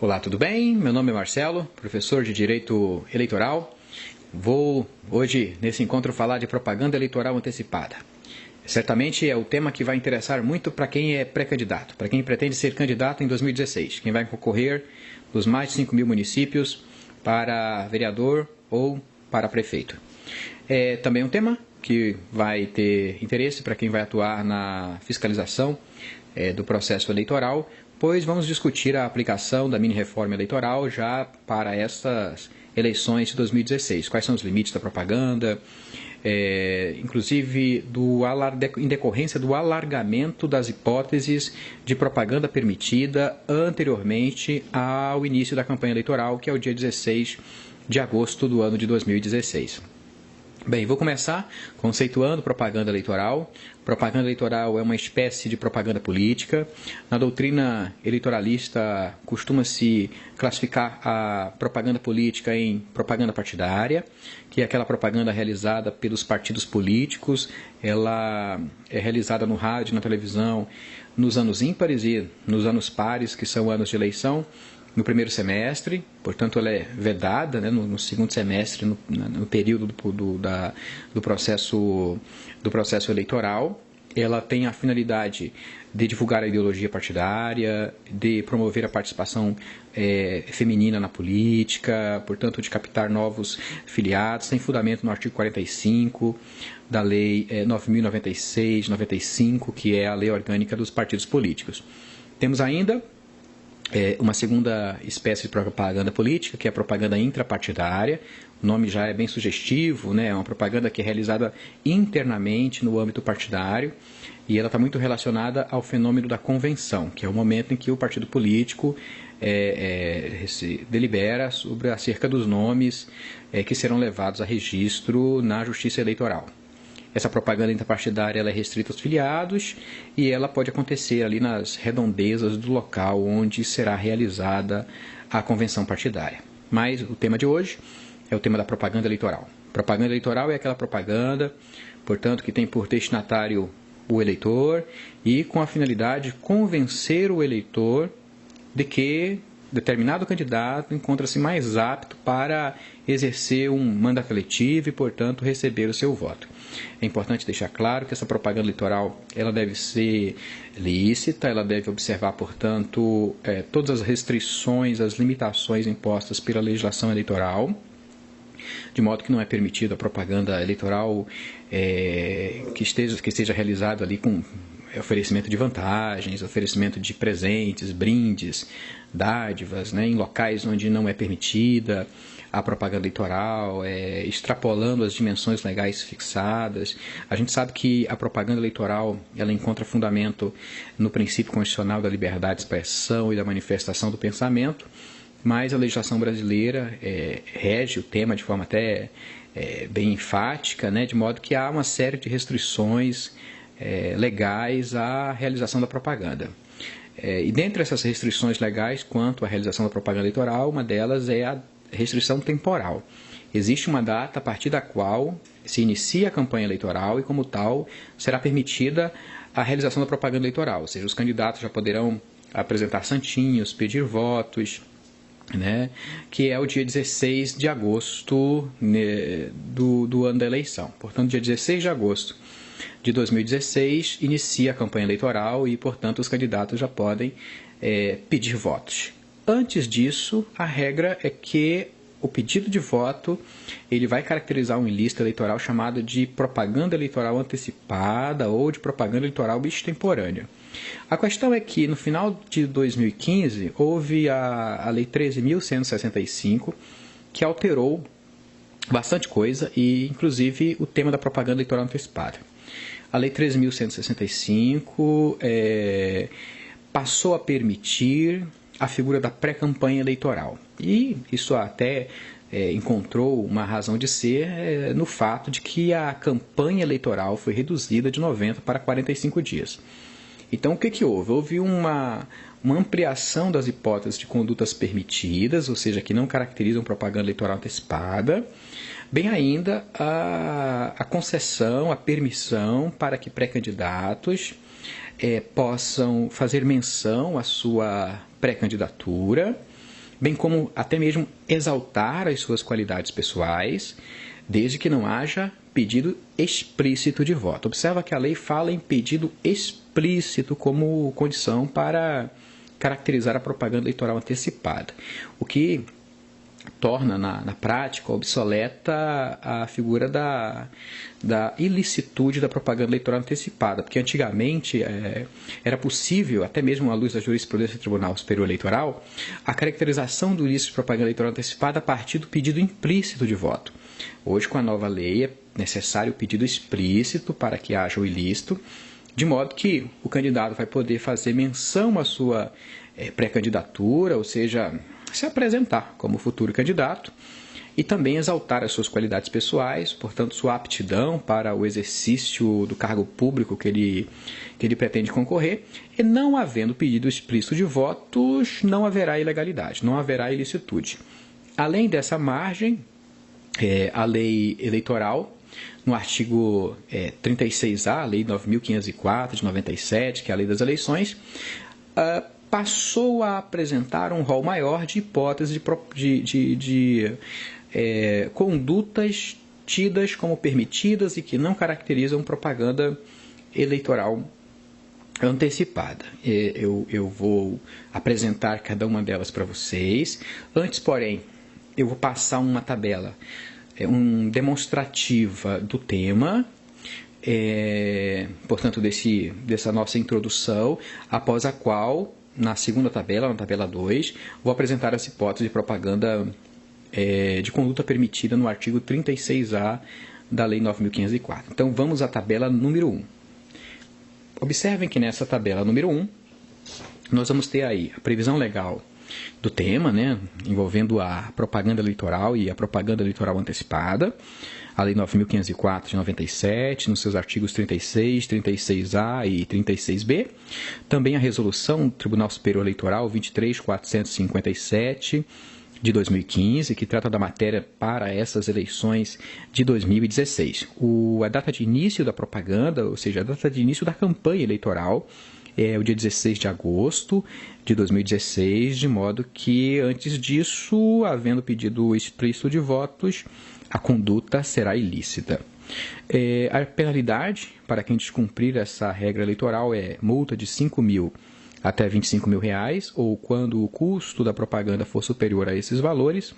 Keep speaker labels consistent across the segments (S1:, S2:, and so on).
S1: Olá, tudo bem? Meu nome é Marcelo, professor de Direito Eleitoral. Vou hoje, nesse encontro, falar de propaganda eleitoral antecipada. Certamente é o tema que vai interessar muito para quem é pré-candidato, para quem pretende ser candidato em 2016, quem vai concorrer dos mais de 5 mil municípios para vereador ou para prefeito. É também um tema que vai ter interesse para quem vai atuar na fiscalização do processo eleitoral, pois vamos discutir a aplicação da mini-reforma eleitoral já para essas eleições de 2016. Quais são os limites da propaganda, inclusive em decorrência do alargamento das hipóteses de propaganda permitida anteriormente ao início da campanha eleitoral, que é o dia 16 de agosto do ano de 2016. Bem, vou começar conceituando propaganda eleitoral. Propaganda eleitoral é uma espécie de propaganda política. Na doutrina eleitoralista, costuma-se classificar a propaganda política em propaganda partidária, que é aquela propaganda realizada pelos partidos políticos. Ela é realizada no rádio e na televisão nos anos ímpares e nos anos pares, que são anos de eleição, no primeiro semestre, portanto ela é vedada, né, no segundo semestre, no período do processo eleitoral. Ela tem a finalidade de divulgar a ideologia partidária, de promover a participação feminina na política, portanto de captar novos filiados, tem fundamento no artigo 45 da Lei 9.096/95, que é a Lei Orgânica dos Partidos Políticos. Temos ainda uma segunda espécie de propaganda política, que é a propaganda intrapartidária. O nome já é bem sugestivo, né? É uma propaganda que é realizada internamente no âmbito partidário, e ela está muito relacionada ao fenômeno da convenção, que é o momento em que o partido político se delibera acerca dos nomes que serão levados a registro na Justiça Eleitoral. Essa propaganda interpartidária ela é restrita aos filiados e ela pode acontecer ali nas redondezas do local onde será realizada a convenção partidária. Mas o tema de hoje é o tema da propaganda eleitoral. Propaganda eleitoral é aquela propaganda, portanto, que tem por destinatário o eleitor e com a finalidade de convencer o eleitor de que determinado candidato encontra-se mais apto para exercer um mandato eletivo e, portanto, receber o seu voto. É importante deixar claro que essa propaganda eleitoral ela deve ser lícita, ela deve observar, portanto, todas as restrições, as limitações impostas pela legislação eleitoral, de modo que não é permitido a propaganda eleitoral que esteja realizada ali com oferecimento de vantagens, oferecimento de presentes, brindes, dádivas, né, em locais onde não é permitida a propaganda eleitoral, extrapolando as dimensões legais fixadas. A gente sabe que a propaganda eleitoral ela encontra fundamento no princípio constitucional da liberdade de expressão e da manifestação do pensamento, mas a legislação brasileira rege o tema de forma até bem enfática, né, de modo que há uma série de restrições legais à realização da propaganda. E dentre essas restrições legais quanto à realização da propaganda eleitoral, uma delas é a restrição temporal. Existe uma data a partir da qual se inicia a campanha eleitoral e, como tal, será permitida a realização da propaganda eleitoral, ou seja, os candidatos já poderão apresentar santinhos, pedir votos, né, que é o dia 16 de agosto do ano da eleição. Portanto, dia 16 de agosto de 2016 inicia a campanha eleitoral e, portanto, os candidatos já podem pedir votos. Antes disso, a regra é que o pedido de voto ele vai caracterizar um ilícito eleitoral chamado de propaganda eleitoral antecipada ou de propaganda eleitoral extemporânea. A questão é que, no final de 2015, houve a Lei 13.165, que alterou bastante coisa, e inclusive o tema da propaganda eleitoral antecipada. A Lei 13.165 passou a permitir a figura da pré-campanha eleitoral. E isso até encontrou uma razão de ser no fato de que a campanha eleitoral foi reduzida de 90 para 45 dias. Então, o que houve? Houve uma ampliação das hipóteses de condutas permitidas, ou seja, que não caracterizam propaganda eleitoral antecipada, bem ainda a concessão, a permissão para que pré-candidatos possam fazer menção à sua pré-candidatura bem como até mesmo exaltar as suas qualidades pessoais, desde que não haja pedido explícito de voto. Observa que a lei fala em pedido explícito como condição para caracterizar a propaganda eleitoral antecipada, o que torna na prática obsoleta a figura da ilicitude da propaganda eleitoral antecipada, porque antigamente era possível, até mesmo à luz da jurisprudência do Tribunal Superior Eleitoral, a caracterização do ilícito de propaganda eleitoral antecipada a partir do pedido implícito de voto. Hoje, com a nova lei, é necessário o pedido explícito para que haja o ilícito, de modo que o candidato vai poder fazer menção à sua pré-candidatura, ou seja, se apresentar como futuro candidato e também exaltar as suas qualidades pessoais, portanto, sua aptidão para o exercício do cargo público que ele pretende concorrer, e não havendo pedido explícito de votos, não haverá ilegalidade, não haverá ilicitude. Além dessa margem, a lei eleitoral, no artigo 36A, a lei 9.504 de 97, que é a lei das eleições, passou a apresentar um rol maior de hipóteses de condutas tidas como permitidas e que não caracterizam propaganda eleitoral antecipada. Eu vou apresentar cada uma delas para vocês. Antes, porém, eu vou passar uma tabela demonstrativa do tema, portanto, dessa nossa introdução, após a qual, na segunda tabela, na tabela 2, vou apresentar as hipóteses de propaganda de conduta permitida no artigo 36A da Lei 9.504. Então, vamos à tabela número 1. Observem que nessa tabela número 1, nós vamos ter aí a previsão legal do tema, né, envolvendo a propaganda eleitoral e a propaganda eleitoral antecipada, a Lei 9.504 de 97, nos seus artigos 36, 36A e 36B. Também a resolução do Tribunal Superior Eleitoral 23.457 de 2015, que trata da matéria para essas eleições de 2016. A data de início da propaganda, ou seja, a data de início da campanha eleitoral, é o dia 16 de agosto de 2016, de modo que, antes disso, havendo pedido explícito de votos, a conduta será ilícita. A penalidade para quem descumprir essa regra eleitoral é multa de 5 mil até 25 mil reais, ou quando o custo da propaganda for superior a esses valores,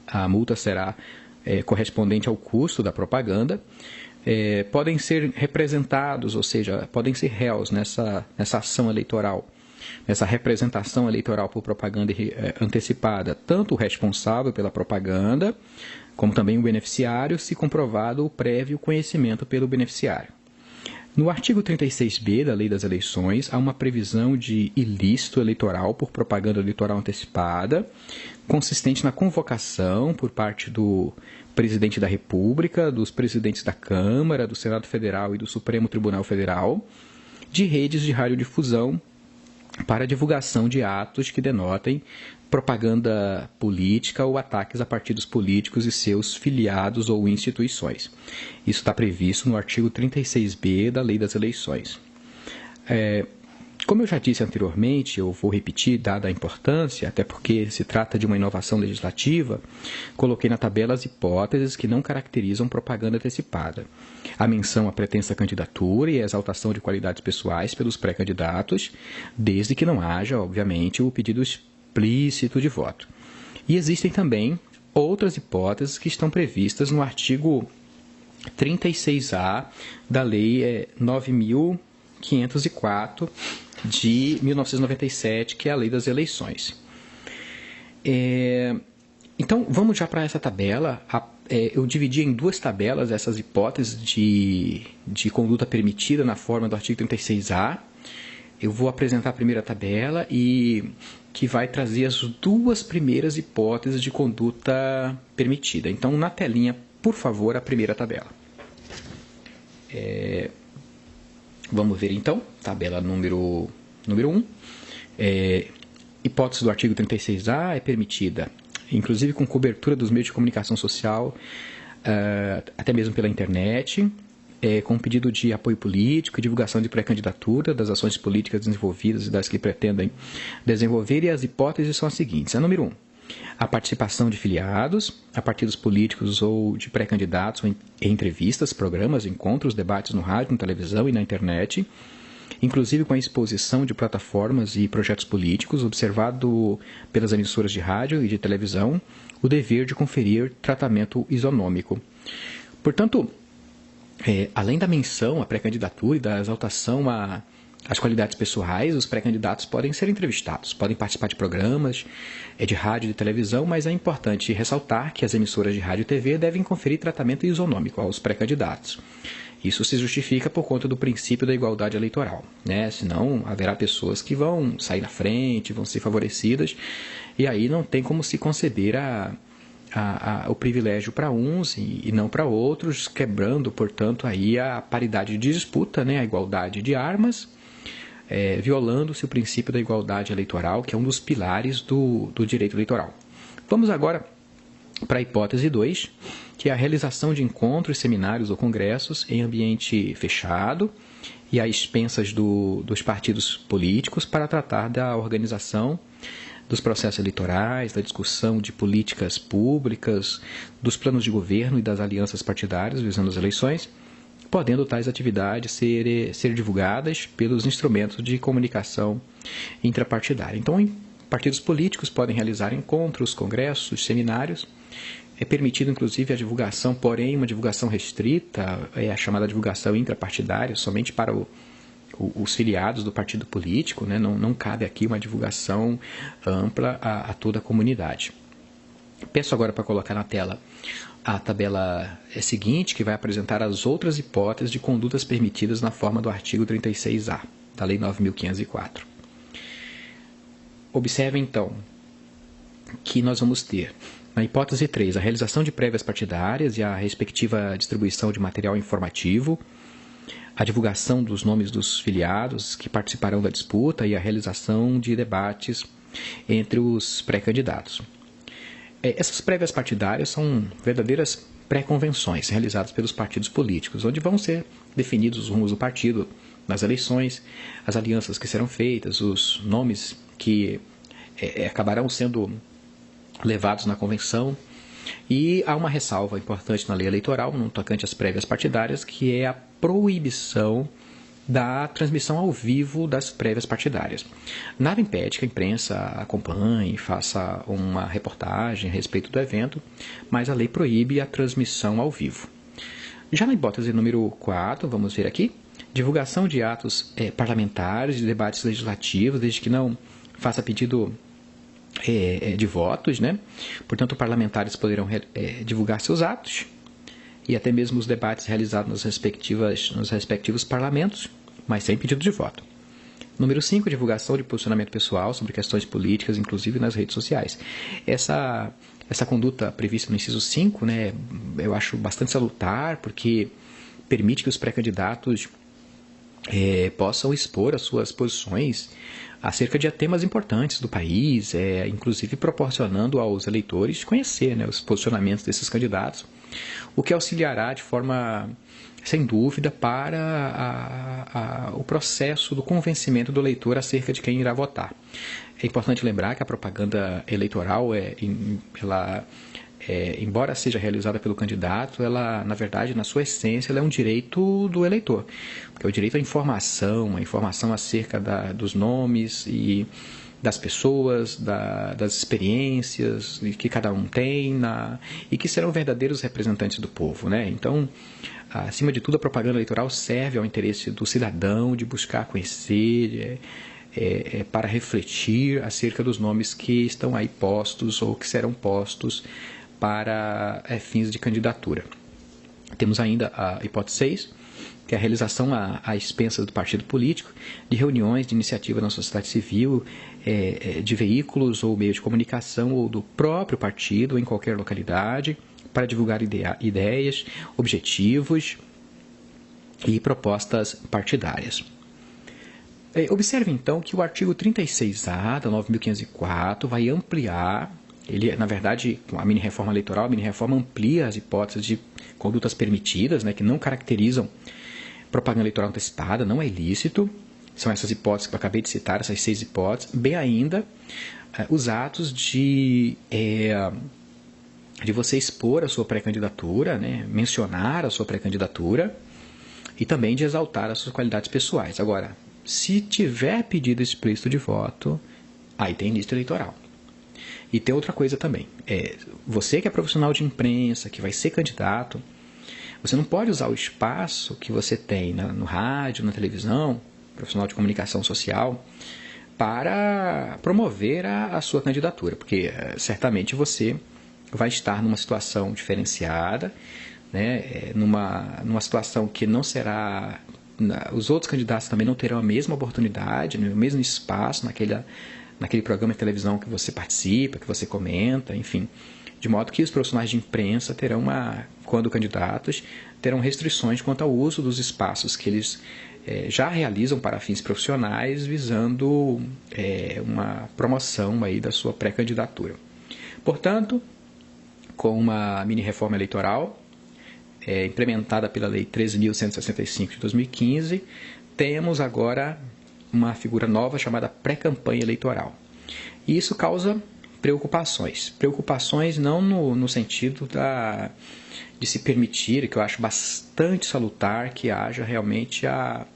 S1: a multa será correspondente ao custo da propaganda. Podem ser representados, ou seja, podem ser réus nessa ação eleitoral, nessa representação eleitoral por propaganda antecipada, tanto o responsável pela propaganda, como também o beneficiário, se comprovado o prévio conhecimento pelo beneficiário. No artigo 36B da Lei das Eleições, há uma previsão de ilícito eleitoral por propaganda eleitoral antecipada, consistente na convocação por parte do Presidente da República, dos presidentes da Câmara, do Senado Federal e do Supremo Tribunal Federal, de redes de radiodifusão para divulgação de atos que denotem propaganda política ou ataques a partidos políticos e seus filiados ou instituições. Isso está previsto no artigo 36B da Lei das Eleições. Como eu já disse anteriormente, eu vou repetir, dada a importância, até porque se trata de uma inovação legislativa, coloquei na tabela as hipóteses que não caracterizam propaganda antecipada. A menção à pretensa candidatura e a exaltação de qualidades pessoais pelos pré-candidatos, desde que não haja, obviamente, o pedido explícito de voto. E existem também outras hipóteses que estão previstas no artigo 36A da Lei 9.504 de 1997, que é a Lei das Eleições. Então, vamos já para essa tabela. Eu dividi em duas tabelas essas hipóteses de conduta permitida na forma do artigo 36A. Eu vou apresentar a primeira tabela e que vai trazer as duas primeiras hipóteses de conduta permitida. Então, na telinha, por favor, a primeira tabela. Vamos ver então, tabela número 1. Hipótese do artigo 36A é permitida, inclusive com cobertura dos meios de comunicação social, até mesmo pela internet, com pedido de apoio político e divulgação de pré-candidatura das ações políticas desenvolvidas e das que pretendem desenvolver, e as hipóteses são as seguintes. A número 1, a participação de filiados a partidos políticos ou de pré-candidatos em entrevistas, programas, encontros, debates no rádio, na televisão e na internet, inclusive com a exposição de plataformas e projetos políticos, observado pelas emissoras de rádio e de televisão o dever de conferir tratamento isonômico. Portanto, além da menção à pré-candidatura e da exaltação às qualidades pessoais, os pré-candidatos podem ser entrevistados, podem participar de programas de rádio e de televisão, mas é importante ressaltar que as emissoras de rádio e TV devem conferir tratamento isonômico aos pré-candidatos. Isso se justifica por conta do princípio da igualdade eleitoral, né? Senão haverá pessoas que vão sair na frente, vão ser favorecidas, e aí não tem como se conceber o privilégio para uns e não para outros, quebrando, portanto, aí a paridade de disputa, né? A igualdade de armas, violando-se o princípio da igualdade eleitoral, que é um dos pilares do direito eleitoral. Vamos agora para a hipótese 2, que é a realização de encontros, seminários ou congressos em ambiente fechado e às expensas dos partidos políticos para tratar da organização dos processos eleitorais, da discussão de políticas públicas, dos planos de governo e das alianças partidárias visando as eleições, podendo tais atividades ser divulgadas pelos instrumentos de comunicação intrapartidária. Então, partidos políticos podem realizar encontros, congressos, seminários. É permitido, inclusive, a divulgação, porém, uma divulgação restrita, a chamada divulgação intrapartidária, somente para os filiados do partido político, né? Não cabe aqui uma divulgação ampla a toda a comunidade. Peço agora para colocar na tela a tabela seguinte, que vai apresentar as outras hipóteses de condutas permitidas na forma do artigo 36A, da Lei 9.504. Observe, então, que nós vamos ter, na hipótese 3, a realização de prévias partidárias e a respectiva distribuição de material informativo, a divulgação dos nomes dos filiados que participarão da disputa e a realização de debates entre os pré-candidatos. Essas prévias partidárias são verdadeiras pré-convenções realizadas pelos partidos políticos, onde vão ser definidos os rumos do partido nas eleições, as alianças que serão feitas, os nomes que acabarão sendo levados na convenção. E há uma ressalva importante na lei eleitoral, no tocante às prévias partidárias, que é a proibição da transmissão ao vivo das prévias partidárias. Nada impede que a imprensa acompanhe, faça uma reportagem a respeito do evento, mas a lei proíbe a transmissão ao vivo. Já na hipótese número 4, vamos ver aqui, divulgação de atos parlamentares, de debates legislativos, desde que não faça pedido de votos, né? Portanto, parlamentares poderão divulgar seus atos e até mesmo os debates realizados nos respectivos parlamentos, mas sem pedido de voto. Número 5, divulgação de posicionamento pessoal sobre questões políticas, inclusive nas redes sociais. Essa conduta prevista no inciso 5, né, eu acho bastante salutar, porque permite que os pré-candidatos possam expor as suas posições acerca de temas importantes do país, inclusive proporcionando aos eleitores conhecer, né, os posicionamentos desses candidatos, o que auxiliará de forma, sem dúvida, para o processo do convencimento do eleitor acerca de quem irá votar. É importante lembrar que a propaganda eleitoral, embora seja realizada pelo candidato, ela, na verdade, na sua essência, ela é um direito do eleitor, porque é o direito à informação, a informação acerca dos nomes e das pessoas, das experiências que cada um tem e que serão verdadeiros representantes do povo, né? Então, acima de tudo, a propaganda eleitoral serve ao interesse do cidadão de buscar conhecer, para refletir acerca dos nomes que estão aí postos ou que serão postos para fins de candidatura. Temos ainda a hipótese 6, que é a realização à expensas do partido político de reuniões de iniciativa na sociedade civil, de veículos ou meios de comunicação ou do próprio partido em qualquer localidade, para divulgar ideias, objetivos e propostas partidárias. Observe, então, que o artigo 36A da 9.504 vai ampliar Ele, na verdade, com a mini-reforma eleitoral, a mini-reforma amplia as hipóteses de condutas permitidas, né, que não caracterizam propaganda eleitoral antecipada, não é ilícito. São essas hipóteses que eu acabei de citar, essas 6 hipóteses. Bem ainda, os atos de você expor a sua pré-candidatura, né, mencionar a sua pré-candidatura e também de exaltar as suas qualidades pessoais. Agora, se tiver pedido explícito de voto, aí tem lista eleitoral. E tem outra coisa também, você que é profissional de imprensa, que vai ser candidato, você não pode usar o espaço que você tem no rádio, na televisão, profissional de comunicação social, para promover a sua candidatura, porque certamente você vai estar numa situação diferenciada, né, numa situação que não será... Os outros candidatos também não terão a mesma oportunidade, né, o mesmo espaço naquele programa de televisão que você participa, que você comenta, enfim. De modo que os profissionais de imprensa terão, quando candidatos, terão restrições quanto ao uso dos espaços que eles já realizam para fins profissionais, visando uma promoção aí da sua pré-candidatura. Portanto, com uma mini-reforma eleitoral, implementada pela Lei 13.165 de 2015, temos agora uma figura nova chamada pré-campanha eleitoral. E isso causa preocupações. Preocupações não no sentido de se permitir, que eu acho bastante salutar, que haja realmente a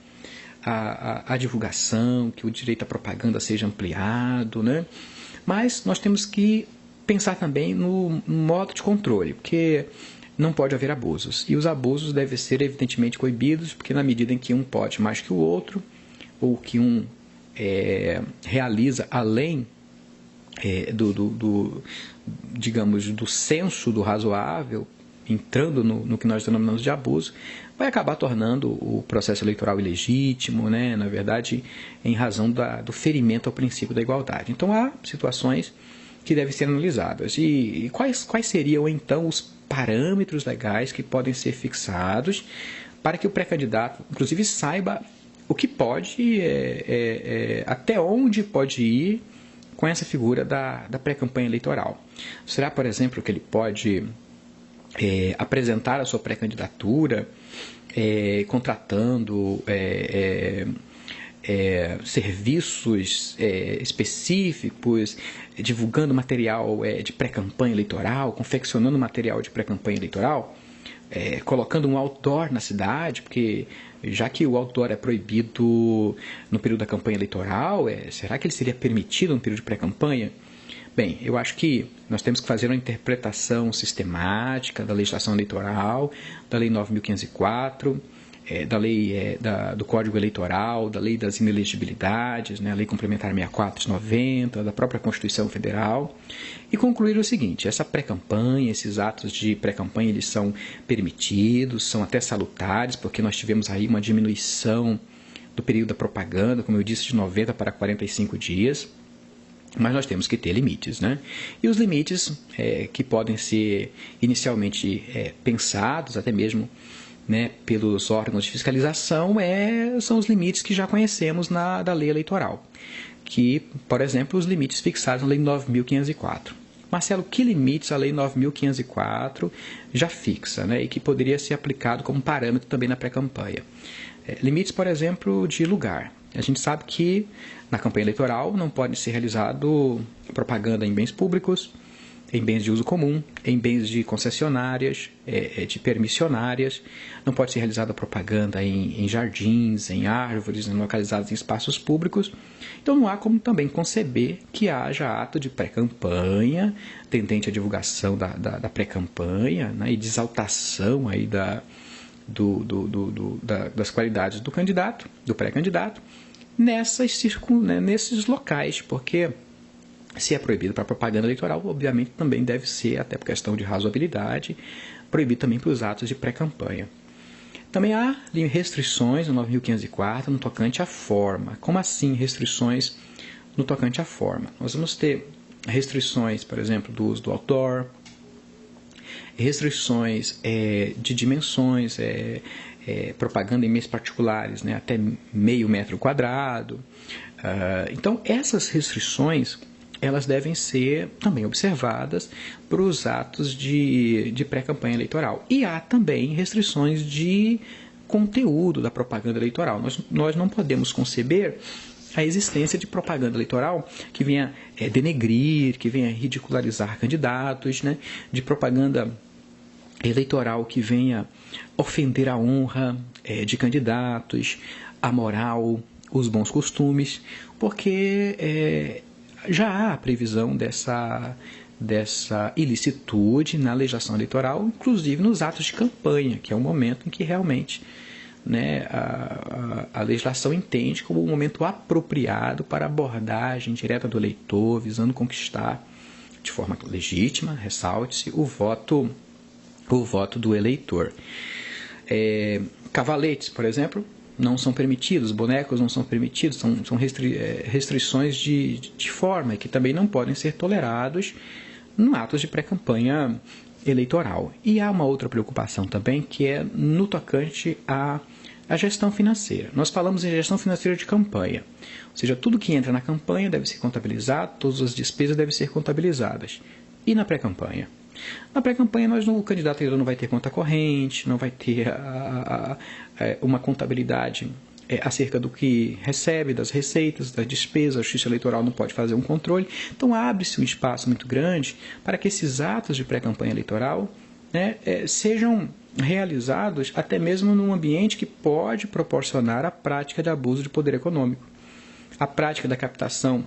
S1: divulgação, que o direito à propaganda seja ampliado, né? Mas nós temos que pensar também no modo de controle, porque não pode haver abusos. E os abusos devem ser evidentemente coibidos, porque na medida em que um pode mais que o outro, ou que um realiza além digamos, do senso do razoável, entrando no que nós denominamos de abuso, vai acabar tornando o processo eleitoral ilegítimo, né? Na verdade, em razão do ferimento ao princípio da igualdade. Então, há situações que devem ser analisadas. E quais seriam, então, os parâmetros legais que podem ser fixados para que o pré-candidato, inclusive, saiba o que pode, até onde pode ir com essa figura da pré-campanha eleitoral. Será, por exemplo, que ele pode apresentar a sua pré-candidatura contratando serviços específicos, divulgando material de pré-campanha eleitoral, confeccionando material de pré-campanha eleitoral, colocando um outdoor na cidade, porque já que o outdoor é proibido no período da campanha eleitoral, será que ele seria permitido no período de pré-campanha? Bem, eu acho que nós temos que fazer uma interpretação sistemática da legislação eleitoral, da Lei 9.504, da lei do Código Eleitoral, da Lei das Inelegibilidades, né, a Lei Complementar 64 de 90, da própria Constituição Federal, e concluir o seguinte: essa pré-campanha, esses atos de pré-campanha, eles são permitidos, são até salutares, porque nós tivemos aí uma diminuição do período da propaganda, como eu disse, de 90 para 45 dias, mas nós temos que ter limites, né? E os limites que podem ser inicialmente pensados, até mesmo, né, pelos órgãos de fiscalização, são os limites que já conhecemos da lei eleitoral, que, por exemplo, os limites fixados na Lei 9.504. Marcelo, que limites a Lei 9.504 já fixa, né, e que poderia ser aplicado como parâmetro também na pré-campanha? Limites, por exemplo, de lugar. A gente sabe que na campanha eleitoral não pode ser realizado propaganda em bens públicos, em bens de uso comum, em bens de concessionárias, de permissionárias, não pode ser realizada propaganda em jardins, em árvores, localizadas em espaços públicos. Então não há como também conceber que haja ato de pré-campanha, tendente à divulgação da pré-campanha, né, e de exaltação aí das qualidades do candidato, do pré-candidato, nesses locais, porque se é proibido para propaganda eleitoral, obviamente também deve ser, até por questão de razoabilidade, proibido também para os atos de pré-campanha. Também há restrições no 9.504 no tocante à forma. Como assim restrições no tocante à forma? Nós vamos ter restrições, por exemplo, do uso do outdoor, restrições de dimensões, propaganda em meios particulares, né, até meio metro quadrado. Então, essas restrições elas devem ser também observadas para os atos de pré-campanha eleitoral. E há também restrições de conteúdo da propaganda eleitoral. Nós não podemos conceber a existência de propaganda eleitoral que venha denegrir, que venha ridicularizar candidatos, né? De propaganda eleitoral que venha ofender a honra de candidatos, a moral, os bons costumes, porque já há a previsão dessa ilicitude na legislação eleitoral, inclusive nos atos de campanha, que é o momento em que realmente, né, a legislação entende como um momento apropriado para abordagem direta do eleitor, visando conquistar de forma legítima, ressalte-se, o voto do eleitor. Cavaletes, por exemplo, não são permitidos, bonecos não são permitidos, são restrições de forma que também não podem ser tolerados em atos de pré-campanha eleitoral. E há uma outra preocupação também, que é no tocante à gestão financeira. Nós falamos em gestão financeira de campanha, ou seja, tudo que entra na campanha deve ser contabilizado, todas as despesas devem ser contabilizadas. E na pré-campanha? Na pré-campanha, o candidato ainda não vai ter conta corrente, não vai ter uma contabilidade acerca do que recebe, das receitas, das despesas, a Justiça Eleitoral não pode fazer um controle. Então, abre-se um espaço muito grande para que esses atos de pré-campanha eleitoral, né, sejam realizados até mesmo num ambiente que pode proporcionar a prática de abuso de poder econômico, a prática da captação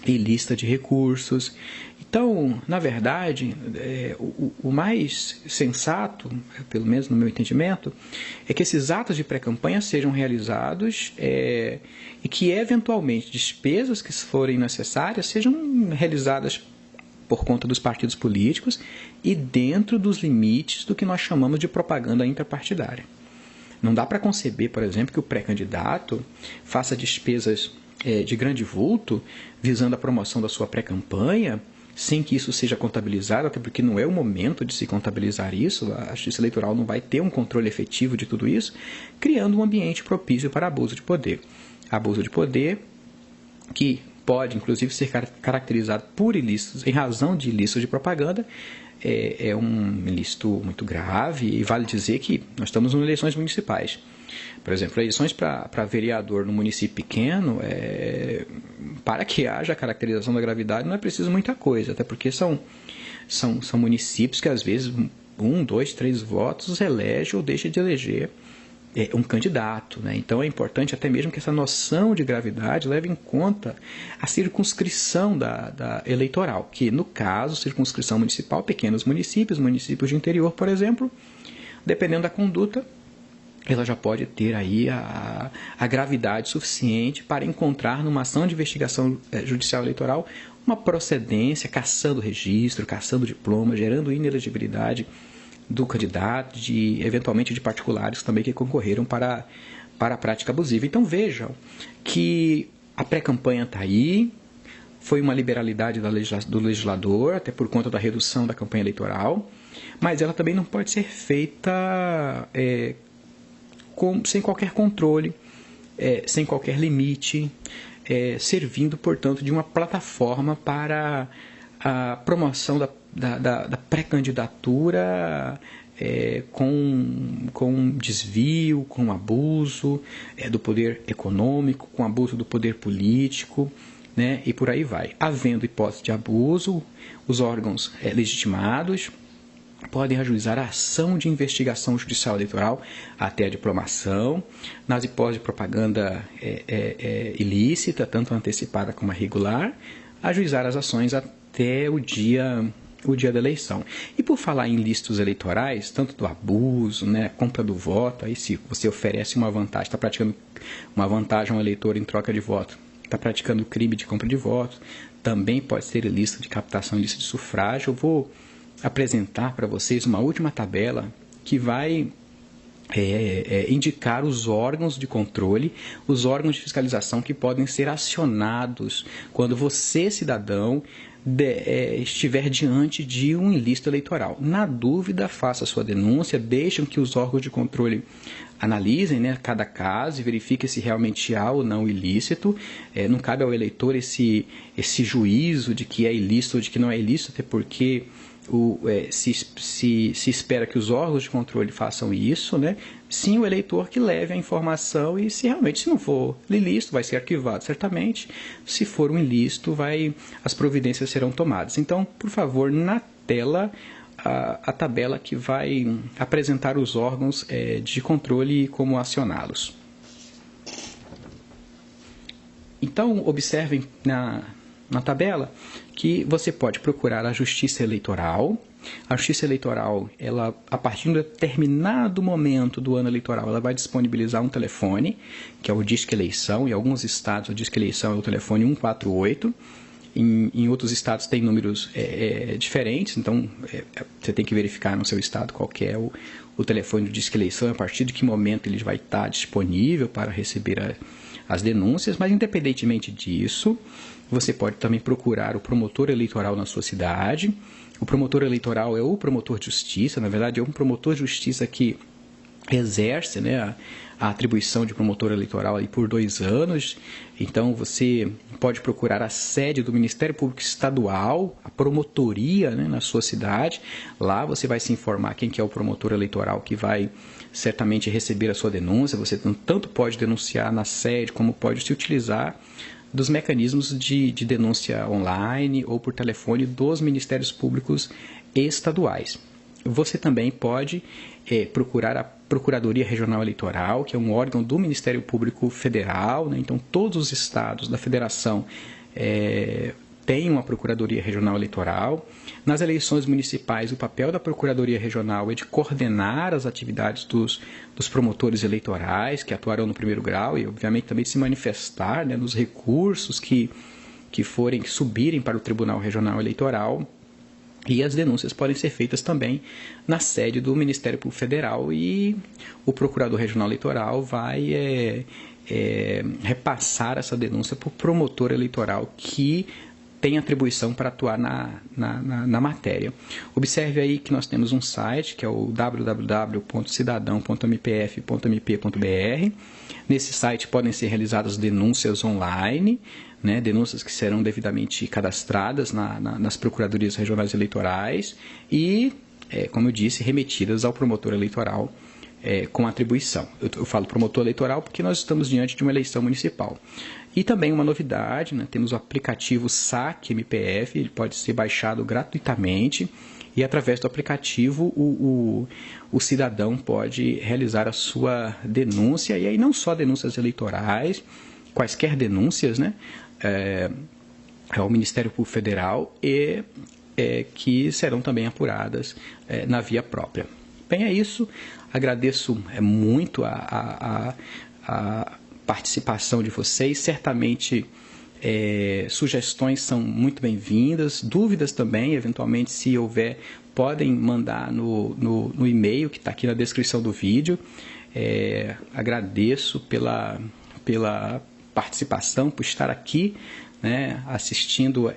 S1: ilícita de recursos. Então, na verdade, o mais sensato, pelo menos no meu entendimento, é que esses atos de pré-campanha sejam realizados e que, eventualmente, despesas que forem necessárias sejam realizadas por conta dos partidos políticos e dentro dos limites do que nós chamamos de propaganda intrapartidária. Não dá para conceber, por exemplo, que o pré-candidato faça despesas de grande vulto, visando a promoção da sua pré-campanha, sem que isso seja contabilizado, até porque não é o momento de se contabilizar isso, a Justiça Eleitoral não vai ter um controle efetivo de tudo isso, criando um ambiente propício para abuso de poder. Abuso de poder que pode, inclusive, ser caracterizado por ilícitos, em razão de ilícitos de propaganda, é um ilícito muito grave, e vale dizer que nós estamos em eleições municipais. Por exemplo, eleições para vereador no município pequeno, para que haja a caracterização da gravidade não é preciso muita coisa, até porque são municípios que às vezes 1, 2, 3 votos elege ou deixa de eleger um candidato, né? Então é importante até mesmo que essa noção de gravidade leve em conta a circunscrição da eleitoral, que no caso, circunscrição municipal, pequenos municípios de interior, por exemplo, dependendo da conduta, ela já pode ter aí a gravidade suficiente para encontrar numa ação de investigação judicial eleitoral uma procedência, cassando registro, cassando diploma, gerando inelegibilidade do candidato, eventualmente de particulares também que concorreram para a prática abusiva. Então vejam que a pré-campanha está aí, foi uma liberalidade do legislador, até por conta da redução da campanha eleitoral, mas ela também não pode ser feita sem qualquer controle, sem qualquer limite, servindo, portanto, de uma plataforma para a promoção da pré-candidatura com desvio, com abuso do poder econômico, com abuso do poder político, né, e por aí vai. Havendo hipótese de abuso, os órgãos legitimados podem ajuizar a ação de investigação judicial eleitoral até a diplomação, nas hipóteses de propaganda ilícita, tanto antecipada como a regular, ajuizar as ações até o dia da eleição. E por falar em ilícitos eleitorais, tanto do abuso, né, compra do voto, aí se você oferece uma vantagem, está praticando uma vantagem ao eleitor em troca de voto, está praticando crime de compra de voto, também pode ser ilícito de captação ilícita de sufrágio. Eu vou apresentar para vocês uma última tabela que vai indicar os órgãos de controle, os órgãos de fiscalização que podem ser acionados quando você, cidadão, estiver diante de um ilícito eleitoral. Na dúvida, faça a sua denúncia, deixem que os órgãos de controle analisem, né, cada caso e verifiquem se realmente há ou não ilícito. Não cabe ao eleitor esse juízo de que é ilícito ou de que não é ilícito, até porque se espera que os órgãos de controle façam isso, né? Sim, o eleitor que leve a informação e se não for ilícito, vai ser arquivado certamente. Se for um ilícito, as providências serão tomadas. Então, por favor, na tela, a tabela que vai apresentar os órgãos de controle e como acioná-los. Então, observem na tabela que você pode procurar a Justiça Eleitoral. A Justiça Eleitoral, ela, a partir de um determinado momento do ano eleitoral, ela vai disponibilizar um telefone, que é o Disque Eleição. Em alguns estados, o Disque Eleição é o telefone 148. Em outros estados tem números diferentes, então você tem que verificar no seu estado qual que é o telefone do Disque Eleição, a partir de que momento ele vai estar disponível para receber as denúncias. Mas, independentemente disso, você pode também procurar o promotor eleitoral na sua cidade. O promotor eleitoral é o promotor de justiça, na verdade é um promotor de justiça que exerce, né, a atribuição de promotor eleitoral aí por 2 anos. Então, você pode procurar a sede do Ministério Público Estadual, a promotoria, né, na sua cidade. Lá você vai se informar quem que é o promotor eleitoral que vai certamente receber a sua denúncia. Você tanto pode denunciar na sede, como pode se utilizar dos mecanismos de denúncia online ou por telefone dos Ministérios Públicos Estaduais. Você também pode procurar a Procuradoria Regional Eleitoral, que é um órgão do Ministério Público Federal, né? Então, todos os estados da federação têm uma Procuradoria Regional Eleitoral. Nas eleições municipais, o papel da Procuradoria Regional é de coordenar as atividades dos promotores eleitorais que atuarão no primeiro grau e, obviamente, também se manifestar, né, nos recursos que subirem para o Tribunal Regional Eleitoral. E as denúncias podem ser feitas também na sede do Ministério Público Federal e o Procurador Regional Eleitoral vai repassar essa denúncia para o promotor eleitoral que tem atribuição para atuar na matéria. Observe aí que nós temos um site, que é o www.cidadão.mpf.mp.br. Nesse site podem ser realizadas denúncias online, né, denúncias que serão devidamente cadastradas nas procuradorias regionais eleitorais e, como eu disse, remetidas ao promotor eleitoral com atribuição. Eu falo promotor eleitoral porque nós estamos diante de uma eleição municipal. E também uma novidade, né, temos o aplicativo SAC MPF, ele pode ser baixado gratuitamente e através do aplicativo o cidadão pode realizar a sua denúncia, e aí não só denúncias eleitorais, quaisquer denúncias, né, ao Ministério Público Federal e que serão também apuradas na via própria. Bem, é isso. Agradeço muito a participação de vocês. Certamente sugestões são muito bem-vindas, dúvidas também, eventualmente, se houver, podem mandar no e-mail que está aqui na descrição do vídeo. Agradeço pela participação, por estar aqui, né, assistindo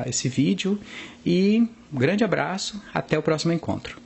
S1: esse vídeo, e um grande abraço, até o próximo encontro.